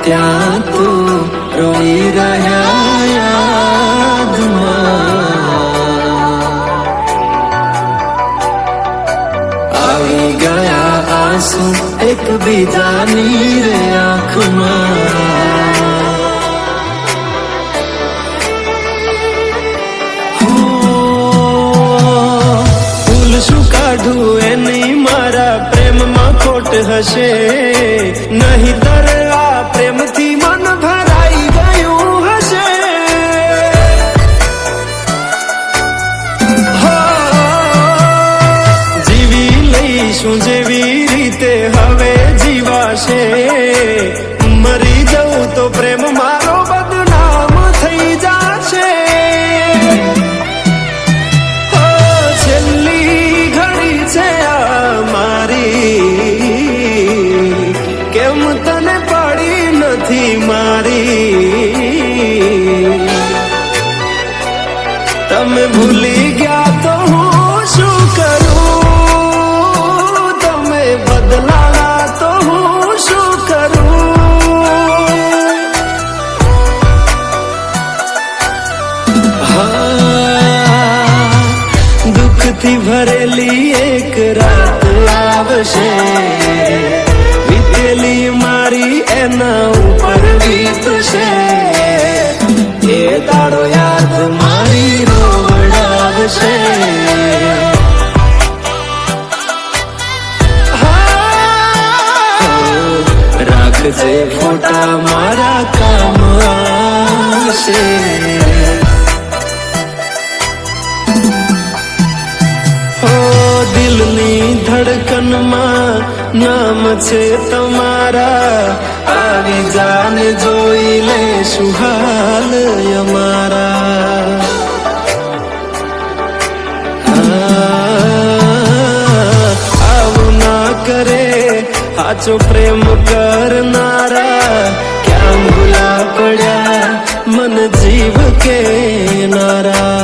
ત્યાં તું રોઈ રહ્યા યાદમાં આવી ગયા આંસુ એકબીજાની રે આંખમાં શું કાઢું એની મારા પ્રેમમાં ખોટ હશે નહીંતર આ પ્રેમથી મન ભરાઈ ગયું હશે જીવી લઈશું જેવી રીતે હવે જીવાશે મરી જવું તો પ્રેમ મારો બદનામ થઈ જશે કેમ તને પડી નથી મારી તમે ભૂલી ગયા તો હું શું કરું તમે બદલાણા તો હું શું કરું હા દુઃખથી ભરેલી એક રાત આવશે વીતેલી મારી એના ઉપર વીતશે એ દાડો યાદ મારી રોવડાવશે રાખજે ફોટા મારા કામ આવશે દિલની ધડકનમાં નામ છે તમારા આવી જાને જોઈ લે સુહાલ અમારા આવું ના કરે સાચો પ્રેમ કરનારા ક્યાં ભૂલા પડ્યા મન જીવ કે નારા